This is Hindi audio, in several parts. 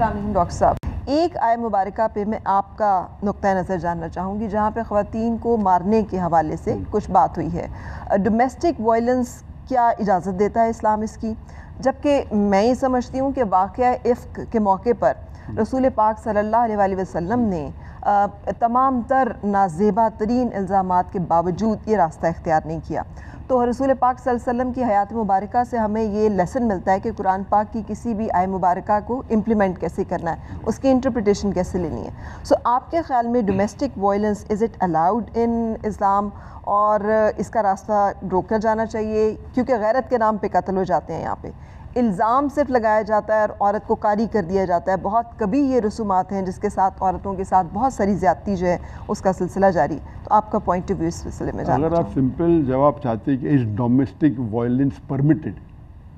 अस्सलाम वालेकुम डॉक्टर साहब, एक आय मुबारका पे मैं आपका नुक्ता नज़र जानना चाहूँगी जहाँ पे ख़वातीन को मारने के हवाले से कुछ बात हुई है। डोमेस्टिक वायलेंस क्या इजाज़त देता है इस्लाम इसकी? जबकि मैं ये समझती हूँ कि वाक़या इफ़्क के मौके पर रसूल पाक सल्लल्लाहु अलैहि वसल्लम ने तमाम तर नाज़ेबा तरीन इल्ज़ामात के बावजूद ये रास्ता इख्तियार नहीं किया। तो रसूल पाक सल्लल्लाहु अलैहि वसल्लम की हयात मुबारका से हमें ये लेसन मिलता है कि कुरान पाक की किसी भी आय मुबारका को इम्प्लीमेंट कैसे करना है, उसकी इंटरप्रिटेशन कैसे लेनी है। सो आपके ख़्याल में domestic violence is it allowed in Islam और इसका रास्ता रोका जाना चाहिए? क्योंकि गैरत के नाम पे कत्ल हो जाते हैं, यहाँ पे इल्ज़ाम सिर्फ लगाया जाता है और औरत को कारी कर दिया जाता है। बहुत कभी ये रसूमात हैं जिसके साथ औरतों के साथ बहुत सारी ज़्यादती जो है उसका सिलसिला जारी। तो आपका पॉइंट ऑफ व्यू इस सिलसिले में जानना अगर आप सिंपल जवाब चाहते हैं कि is domestic violence permitted,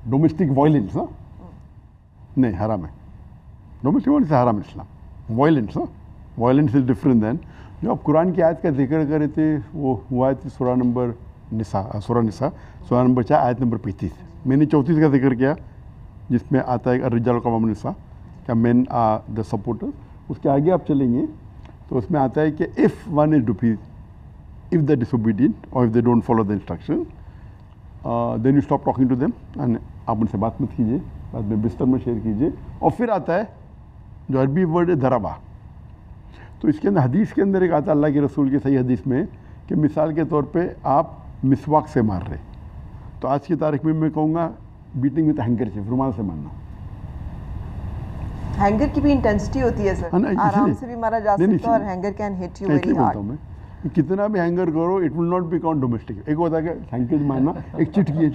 domestic violence ना नहीं, हराम है। डोमेस्टिक वायलेंस हराम इस्लाम। वायलेंस ना, वायलेंस इज डिफरेंट दैन जो आप कुरान की आयत का जिक्र कर रहे थे, वो हुआ थी सूरा नंबर नंबर 4 आयत नंबर 35। मैंने 34 का जिक्र किया जिसमें आता है अर्रिजाल कवामुन निसा, क्या मेन आर द सपोर्टर्स। उसके आगे आप चलेंगे तो उसमें आता है कि if one is defies, if the disobedient और if they don't follow the instruction then you stop talking to them, and आप उनसे बात मत कीजिए, बाद में बिस्तर में शेयर कीजिए। और फिर आता है जो अरबी वर्ड है दराबा। तो इसके अंदर हदीस के अंदर एक आता है अल्लाह के रसूल की सही हदीस में कि मिसाल के तौर पे आप मिसवाक से मार रहे, तो आज की तारीख में मैं कहूँगा बीटिंग विद हैंकरचीफ, रुमाल से मारना। हैंगर की भी इंटेंसिटी होती है सर, आराम से भी मारा जा सकता है और hanger can hit you very hard. कितना भी हैंगर करो it will not be count domestic. एक होता है कि हैंकर मारना, एक चिटकी है,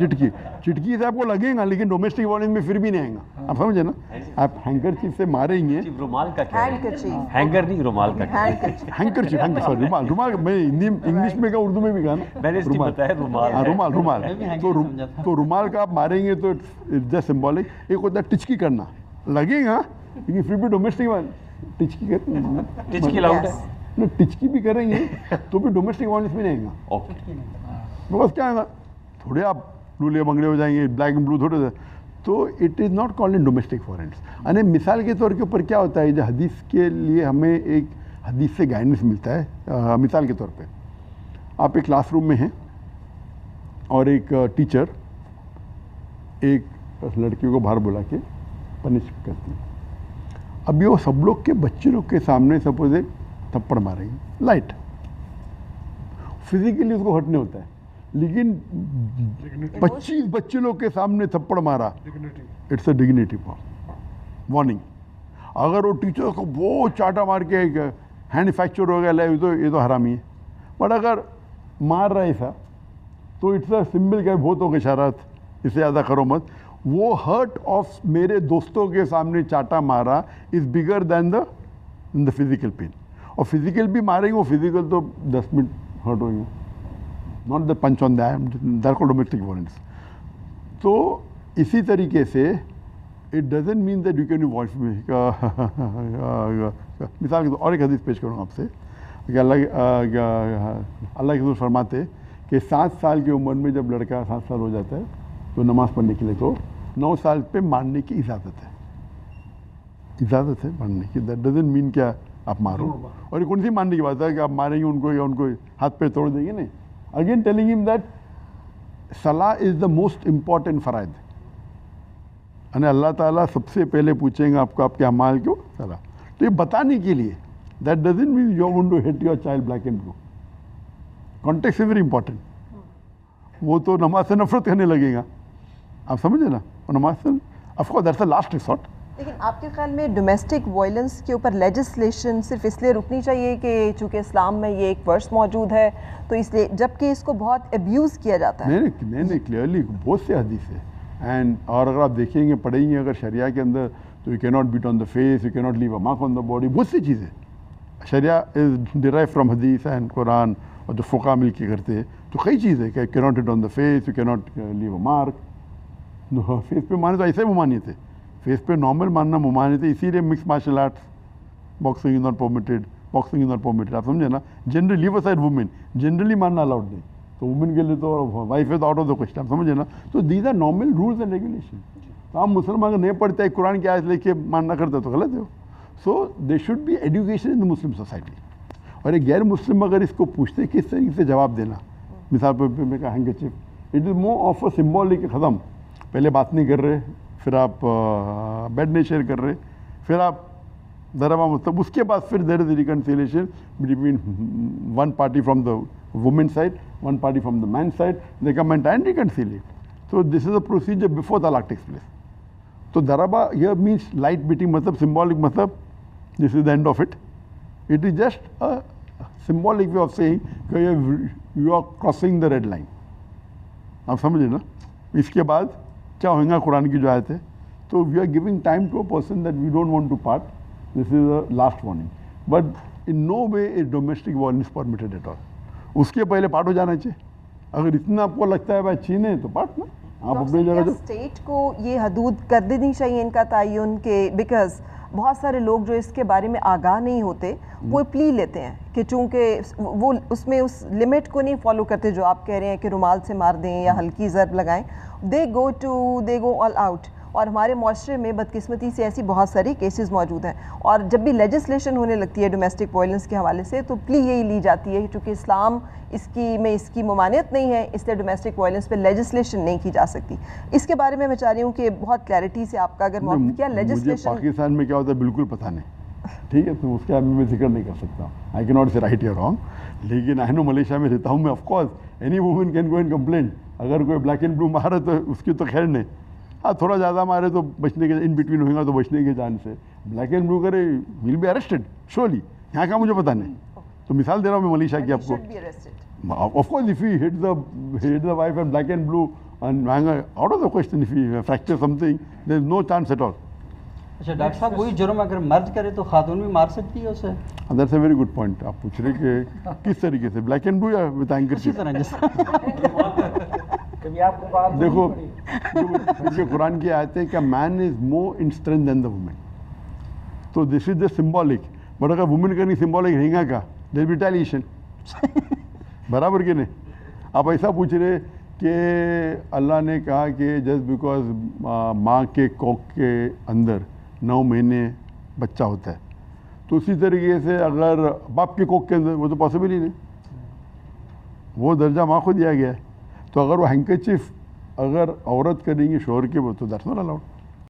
चिटकी से आपको लगेगा लेकिन डोमेस्टिक वायलेंस में फिर भी नहीं आएगा। आप समझे ना, आप हैंकरचीफ से मारेंगे। रुमाल का क्या है? हैंगर नहीं, रुमाल का हैंकरचीफ, सॉरी रुमाल। मैं हिंदी इंग्लिश में कहा, उर्दू में भी कहा ना, मैंने बताया रुमाल। रुमाल तो रुमाल का आप मारेंगे तो इट्स जस्ट सिंबॉलिक। एक होता है टिचकी करना, लगेगा लेकिन फिर भी डोमेस्टिक टिचकी लाउड है ना, टिचकी भी करेंगे तो भी डोमेस्टिक वायलेंस में नहीं आएगा। ओके, बस क्या आएगा, थोड़े आप लूले बंगले हो जाएंगे, ब्लैक एंड ब्लू थोड़े, तो it is not called in domestic violence. यानी मिसाल के तौर के ऊपर क्या होता है, जो हदीस के लिए हमें एक हदीस से गाइडेंस मिलता है। मिसाल के तौर पे आप एक क्लासरूम में हैं और एक टीचर एक लड़की को बाहर बुला के पनिश करती है। अभी वो सब लोग के बच्चे लोग के सामने सपोज एक थप्पड़ मारेंगे, लाइट, फिजिकली उसको हर्ट नहीं होता है, लेकिन 25 बच्चे लोग के सामने थप्पड़ मारा, इट्स अ डिग्निटी वार्निंग। अगर वो टीचर को बहुत चाटा मार के एक हैंड फ्रैक्चर हो गया, ये तो हरामी है। बट अगर मार रहा है ऐसा तो इट्स अ सिंबल का बहुत हो गया शरारत, इससे ज़्यादा करो मत। वो हर्ट ऑफ मेरे दोस्तों के सामने चाटा मारा is bigger than the physical pain. और फिजिकल भी मारेंगे, वो फिजिकल तो 10 मिनट हर्ट होंगे, not the punch on that को डोमेस्टिक वायलेंस। तो इसी तरीके से it doesn't mean that you can voice में मिसाल के और एक हदीस पेश करूँगा आपसे कि अल्लाह के रसूल फरमाते कि 7 साल की उम्र में जब लड़का 7 साल हो जाता है तो नमाज़ पढ़ने के लिए, तो 9 साल पे मारने की इजाज़त है मारने की। दैट डजेंट मीन क्या आप मारो। और कौन सी मानने की बात है कि आप मारेंगे उनको या उनको हाथ पे तोड़ देंगे, नहीं। अगेन टेलिंग हिम दैट सलाह इज़ द मोस्ट इम्पॉर्टेंट फ़राइद। यानी अल्लाह ताला सबसे पहले पूछेंगे आपको आपके अमाल क्यों सलाह। तो ये बताने के लिए, that doesn't mean you are going to hit your child black and blue. Context is very important. वो तो नमाज से नफरत करने लगेगा, आप समझे ना, और नमाज से of course that's the last resort. लेकिन आपके ख्याल में डोमेस्टिक वायलेंस के ऊपर लेजिस्लेशन सिर्फ इसलिए रुकनी चाहिए कि चूँकि इस्लाम में ये एक वर्स मौजूद है तो इसलिए, जबकि इसको बहुत अब्यूज़ किया जाता है? नहीं, क्लियरली बहुत से हदीस है। एंड और अगर आप देखेंगे पढ़ेंगे अगर शरिया के अंदर, तो you can not beat on the face, you can not leave a mark on the body, बहुत सी चीज़ें। शरिया इज डिराइव फ्रॉम हदीस एंड कुरान, और जो फ़ुक़हा मिल के करते हैं तो कई चीज़ें कि can not hit on the face, you can not leave a mark. Face पे माने तो ऐसे मुमानियत है, फेस पे नॉर्मल मानना मुमानियत है। इसीलिए mix martial arts, boxing is not permitted, आप समझे ना। Generally leave aside women, generally मानना अलाउड नहीं, तो वुमेन के लिए तो वाइफ है तो आउट ऑफ द क्वेश्चन, आप समझे ना। तो these are normal rules and regulation. तो हम मुसलमान अगर नहीं पढ़ते हैं कुरान की आयत लेके मानना करते तो गलत है। So they should be education in the Muslim society. और एक गैर मुस्लिम अगर इसको पूछते किस तरीके से जवाब देना, मिसाल पर मैं कहा handkerchief, it is more of a symbolic ख़त्म, पहले बात नहीं कर रहे, फिर आप बेड नहीं शेयर कर रहे, फिर आप दरबा मतलब उसके बाद फिर there is reconciliation between one party from the women side, one party from the man side, they come and reconciliate. So this is a procedure before talaq takes place. So daraba here means light beating, matlab symbolic, matlab this is the end of it. It is just a symbolic way of saying you are crossing the red line. आप समझे ना? इसके बाद क्या होगा कुरान की जो आयत है, तो we are giving time to a person that we don't want to part. This is the last warning. But in no way is domestic violence permitted at all. उसके पहले पार्ट हो जाना चाहिए। अगर इतना आपको लगता है भाई छीन है तो पार्ट ना, आप अपनी जगह जो स्टेट को ये हदूद कर देनी चाहिए इनका तयन के, बिकॉज बहुत सारे लोग जो इसके बारे में आगाह नहीं होते वो प्ली लेते हैं कि चूंकि वो उसमें उस लिमिट को नहीं फॉलो करते जो आप कह रहे हैं कि रुमाल से मार दें या हल्की ज़रब लगाएं, दे गो ऑल आउट। और हमारे माशरे में बदकिस्मती से ऐसी बहुत सारी केसेस मौजूद हैं। और जब भी लेजिस्लेशन होने लगती है डोमेस्टिक वायलेंस के हवाले से तो प्ली यही ली जाती है चूँकि इस्लाम इसकी ममानियत नहीं है, इसलिए डोमेस्टिक वायलेंस पे लेजिस्लेशन नहीं की जा सकती। इसके बारे में मैं चाह रही हूँ कि बहुत क्लैरिटी से आपका अगर मौक़िफ़ क्या लेजिस्लेशन। पाकिस्तान में क्या होता है बिल्कुल पता नहीं, ठीक है, तो उसके मैं जिक्र नहीं कर सकता, आई कैन नॉट से राइट या रॉन्ग। लेकिन आई नो मलेशिया में रहता हूँ मैं, of course any woman can go and complain, अगर कोई ब्लैक एंड ब्लू मारे तो उसकी तो खैर नहीं, हाँ थोड़ा ज़्यादा मारे तो बचने के इन बिटवीन होगा तो बचने के चांस है, ब्लैक एंड ब्लू करे विल बी अरेस्टेड श्योरली। यहाँ का मुझे पता नहीं, तो मिसाल दे रहा हूँ मैं मलेशिया की आपको। Of course if you hit the wife and black and blue and out of the question, if you fracture something there is no chance at all. अच्छा डॉक्टर साहब, वही जुर्म अगर मर्द करे तो खातून भी मार सकती है उसे? That's a very good point. आप पूछ रहे कि किस तरीके से, ब्लैक एंड ब्लू या विद हैंकरचीफ? देखो देखिए कुरान की आयत है कि man is more in strength than the women, तो this is the symbolic. But अगर वुमेन का नहीं सिंबॉलिक रहेगा का, देयर बी रिटेलिएशन, बराबर कि नहीं? आप ऐसा पूछ रहे कि अल्लाह ने कहा कि जस्ट बिकॉज माँ के कोख के अंदर 9 महीने बच्चा होता है, तो उसी तरीके से अगर बाप के कोख के अंदर, वो तो पॉसिबल ही नहीं, वो दर्जा माँ को दिया गया है। तो अगर वो हैंकरचीफ अगर औरत करेंगी शोहर के, वो तो दैट्स नॉट अलाउड।